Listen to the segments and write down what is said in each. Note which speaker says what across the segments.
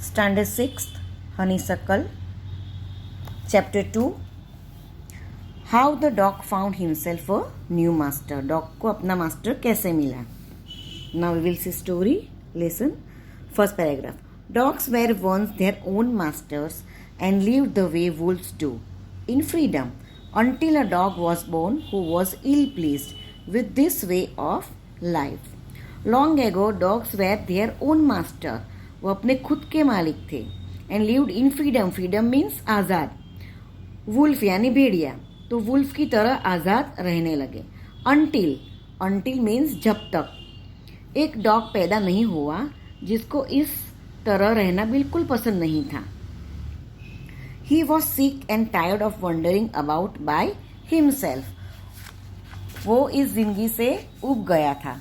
Speaker 1: Standard 6th, Honeysuckle. Chapter 2, How the dog found himself a new master. Dog को अपना master कैसे मिला. Now we will see story. Listen. First paragraph. Dogs were once their own masters and lived the way wolves do, in freedom, until a dog was born who was ill-pleased with this way of life. Long ago, dogs were their own master. वो अपने खुद के मालिक थे. And lived in freedom. Freedom means आज़ाद. Wolf यानी भेड़िया, तो वुल्फ की तरह आज़ाद रहने लगे. Until means जब तक. एक डॉग पैदा नहीं हुआ जिसको इस तरह रहना बिल्कुल पसंद नहीं था. He was sick and tired of wandering about by himself. वो इस जिंदगी से उब गया था.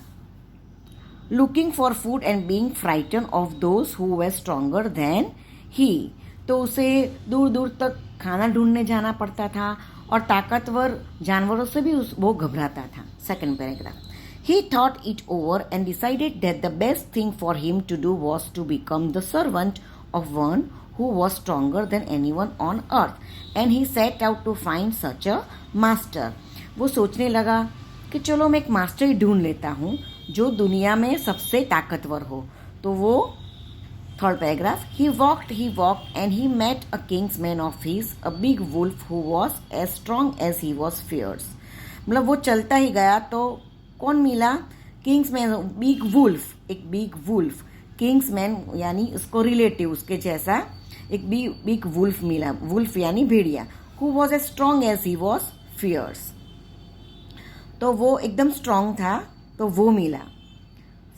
Speaker 1: Looking for food and being frightened of those who were stronger than he. तो उसे दूर दूर तक खाना ढूंढने जाना पड़ता था और ताकतवर जानवरों से भी वो घबराता था. Second paragraph. He thought it over and decided that the best thing for him to do was to become the servant of one who was stronger than anyone on earth, and he set out to find such a master. वो सोचने लगा कि चलो मैं एक master ही ढूंढ लेता हूँ जो दुनिया में सबसे ताकतवर हो. तो वो third paragraph. He walked and he met a kingsman of his, a big wolf who was as strong as he was fierce. मतलब वो चलता ही गया तो कौन मिला? Kinsman, big wolf. एक बिग वुल्फ, किंग्समैन यानी उसको रिलेटिव, उसके जैसा एक बिग वुल्फ मिला. वुल्फ यानी भेड़िया. Who was as strong as he was fierce. तो वो एकदम स्ट्रांग था तो वो मिला.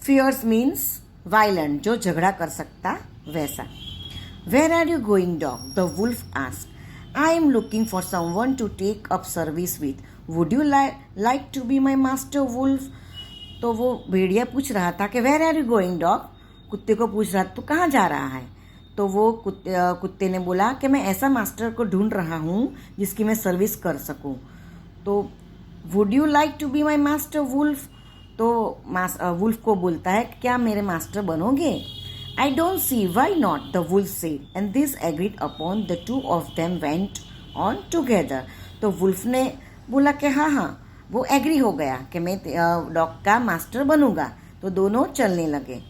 Speaker 1: फियर्स मीन्स वायलेंट, जो झगड़ा कर सकता वैसा. Where are you going dog? The wolf asked. I am looking for someone to take up service with. Would you like to be my master wolf? तो वो भेड़िया पूछ रहा था कि where are you going dog. कुत्ते को पूछ रहा तो कहाँ जा रहा है. तो वो कुत्ते ने बोला कि मैं ऐसा मास्टर को ढूंढ रहा हूँ जिसकी मैं सर्विस कर सकूँ. तो would you like to be my master wolf? तो वुल्फ को बोलता है क्या मेरे मास्टर बनोगे? I don't see why not, the wolf said, and this agreed upon. The two of them went on together. तो वुल्फ ने बोला कि हाँ, वो एग्री हो गया कि मैं डॉग का मास्टर बनूंगा. तो दोनों चलने लगे.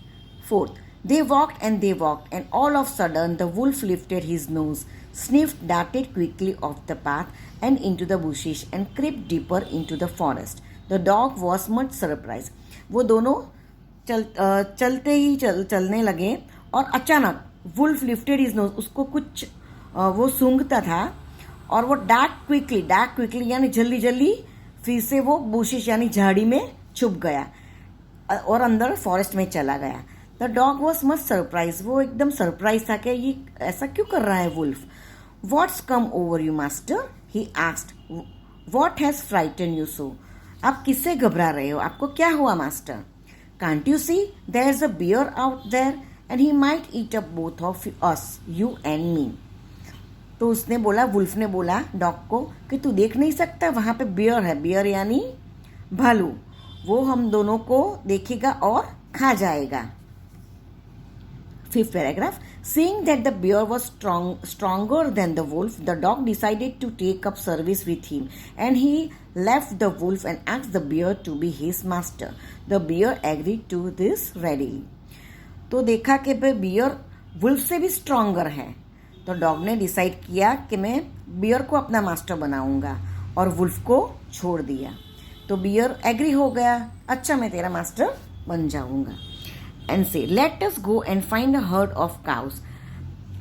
Speaker 1: Fourth. They walked, and all of a sudden the wolf lifted his nose, sniffed, darted quickly off the path and into the bushes, and crept deeper into the forest. The dog was much surprised. वो दोनों चलने लगे और अचानक wolf lifted his nose, उसको कुछ वो सूंघता था और वो डार्ट क्विकली यानी जल्दी फिर से वो bushes यानी झाड़ी में छुप गया और अंदर फॉरेस्ट में चला गया. The dog was much surprise. वो एकदम सरप्राइज था कि ये ऐसा क्यों कर रहा है wolf. What's come over you master? He asked. What has frightened you so? आप किससे घबरा रहे हो? आपको क्या हुआ master? Can't you see there is a bear out there and he might eat up both of us, you and me. तो उसने बोला, वुल्फ ने बोला डॉग को कि तू देख नहीं सकता, वहां पे बियर है. बियर यानी भालू. वो हम दोनों को देखेगा और खा जाएगा. Fifth paragraph. Seeing that the bear was stronger than the wolf, the dog decided to take up service with him, and he left the wolf and asked the bear to be his master. The bear agreed to this readily. तो देखा कि beer wolf से भी stronger है, तो dog ने decide किया कि मैं बियर को अपना मास्टर बनाऊंगा और वुल्फ को छोड़ दिया. तो बियर एग्री हो गया, अच्छा मैं तेरा मास्टर बन जाऊंगा. And say, let us go and find a herd of cows.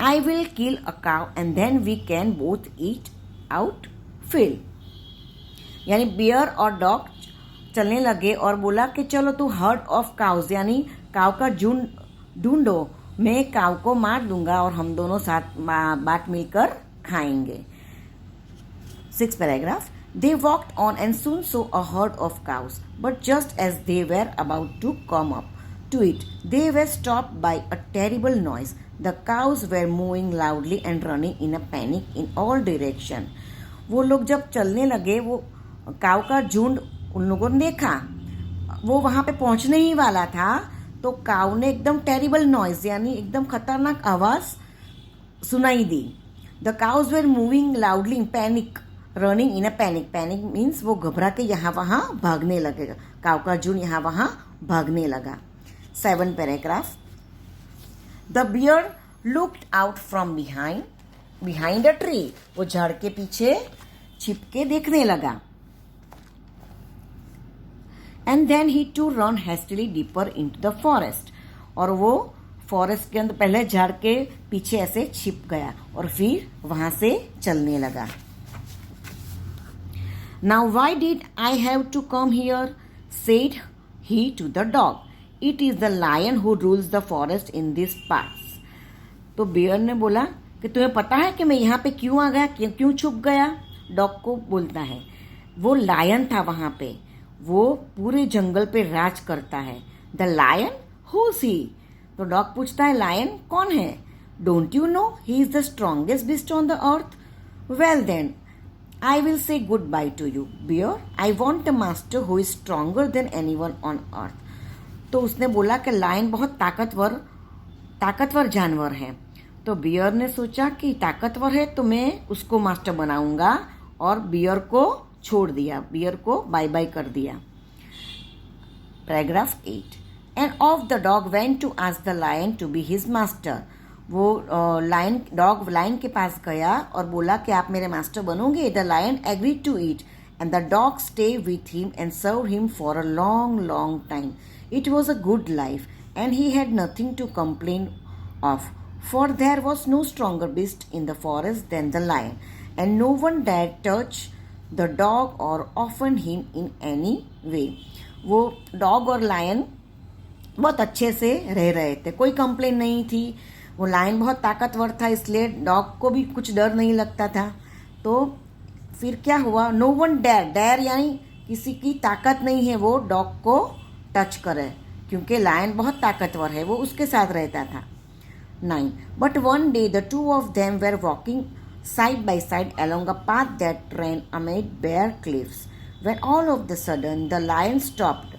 Speaker 1: I will kill a cow and then we can both eat out fill. यानी बियर और डॉग चलने लगे और बोला कि चलो तू हर्ड ऑफ काउज यानी काव का झुंड ढूंढो, मैं काव को मार दूंगा और हम दोनों साथ बात मिलकर खाएंगे. Six paragraph. They walked on and soon saw a herd of cows, but just as they were about to come up to it, they were stopped by a terrible noise. The cows were moving loudly and running in a panic in all direction. वो लोग जब चलने लगे, वो काव का झुंड उन लोगों ने देखा, वो वहां पे पहुंचने ही वाला था तो काऊ ने एकदम टेरिबल नॉइज यानी एकदम खतरनाक आवाज सुनाई दी. The cows were moving loudly in panic, running in a panic. Panic means वो घबरा के यहाँ वहाँ भागने लगेगा. काऊ का झुंड यहाँ वहाँ भागने लगा. 7 paragraph. The bear looked out from behind a tree. वो झाड़ के पीछे छिप के देखने लगा. And then he to run hastily deeper into the forest. और वो फॉरेस्ट के अंदर पहले झाड़ के पीछे ऐसे छिप गया और फिर वहां से चलने लगा. Now why did I have to come here, said he to the dog. It is the lion who rules the forest in this parts. तो बियर ने बोला कि तुम्हें पता है कि मैं यहाँ पे क्यों आ गया, क्यों छुप गया. डॉग को बोलता है वो लायन था वहां पे, वो पूरे जंगल पे राज करता है. The lion who see. तो डॉग पूछता है लायन कौन है. Don't you know he is the strongest beast on the earth. Well then I will say good bye to you bear. I want a master who is stronger than anyone on earth. तो उसने बोला कि lion बहुत ताकतवर जानवर है. तो bear ने सोचा कि ताकतवर है तो मैं उसको मास्टर बनाऊंगा और बियर को छोड़ दिया, बियर को बाय बाय कर दिया. Paragraph 8. And off the dog went to ask the lion to be his master. वो डॉग लायन के पास गया और बोला कि आप मेरे मास्टर बनोगे. The lion agreed to it and the dog stay with him and serve him for a long time. It was a good life and he had nothing to complain of, for there was no stronger beast in the forest than the lion, and no one dared touch the dog or offend him in any way. वो dog और lion बहुत अच्छे से रह रहे थे, कोई complain नहीं थी. वो लायन बहुत ताकतवर था इसलिए डॉग को भी कुछ डर नहीं लगता था. तो फिर क्या हुआ, नो वन डेयर यानी किसी की ताकत नहीं है वो डॉग को टच करे, क्योंकि लायन बहुत ताकतवर है, वो उसके साथ रहता था. 9. But one day the two of them were walking side by side along a path that ran amid bare cliffs, when all of the sudden the lion stopped.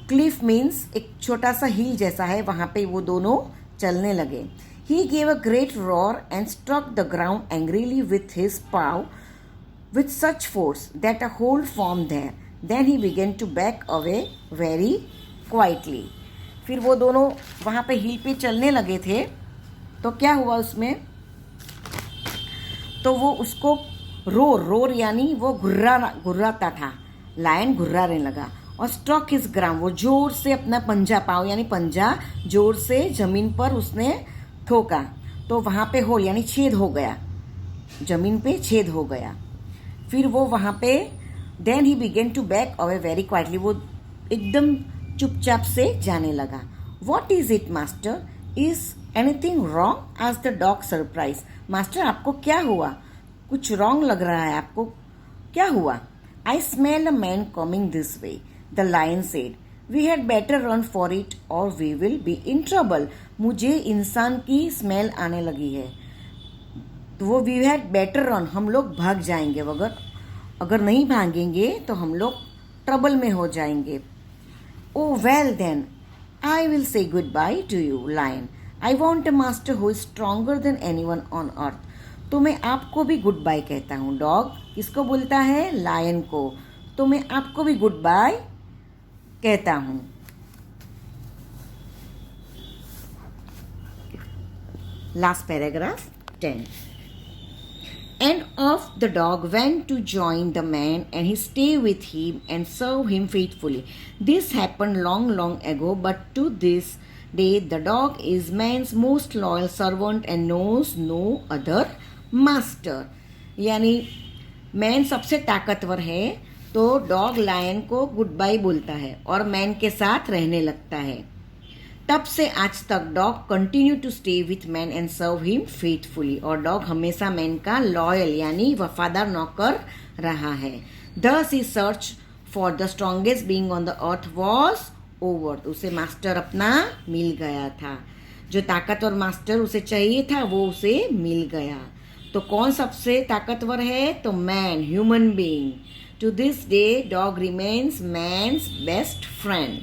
Speaker 1: Cliff means एक छोटा सा हिल जैसा है, वहाँ पे वो दोनों चलने लगे. He gave a great roar and struck the ground angrily with his paw with such force that a hole formed there. Then he began to back away very quietly. फिर वो दोनों वहाँ पे हिल पे चलने लगे थे. तो क्या हुआ उसमें, तो वो उसको रोर यानी वो घुर्राता था. लायन घुर्राने लगा और स्ट्रक हिज ग्राउंड. वो जोर से अपना पंजा, पाँव यानी पंजा जोर से जमीन पर उसने ठोका. तो वहाँ पे होल यानी छेद हो गया, जमीन पे छेद हो गया. फिर वो वहाँ पे then he began to back away very quietly. वो एकदम चुपचाप से जाने लगा. What is it master, is anything wrong, आज द डॉग सरप्राइज. मास्टर आपको क्या हुआ, कुछ रॉन्ग लग रहा है आपको, क्या हुआ. I smell a man coming this way, the lion said. We had better run for it और we will be in trouble. मुझे इंसान की स्मेल आने लगी है, तो वो वी हैड बेटर रन, हम लोग भाग जाएंगे, अगर नहीं भागेंगे तो हम लोग ट्रबल में हो जाएंगे. Oh well then I will say good bye to you lion. I want a master who is stronger than anyone on earth. तो मैं आपको भी गुड बाय कहता हूँ. डॉग किसको बोलता है, लायन को. तो मैं आपको भी गुड बाय कहता हूँ. Last paragraph 10. And off the dog went to join the man and he stayed with him and served him faithfully. This happened long ago, but to this day the dog is man's most loyal servant and knows no other master. यानी man सबसे ताकतवर है तो dog lion को good bye बोलता है और man के साथ रहने लगता है. तब से आज तक dog continue to stay with man and serve him faithfully. और डॉग हमेशा मैन का लॉयल यानी वफादार नौकर रहा है. Thus the search for the strongest being on the earth was over. उसे मास्टर अपना मिल गया था, जो ताकतवर मास्टर उसे चाहिए था वो उसे मिल गया. तो कौन सबसे ताकतवर है, तो man, human being. To this day dog remains man's best friend.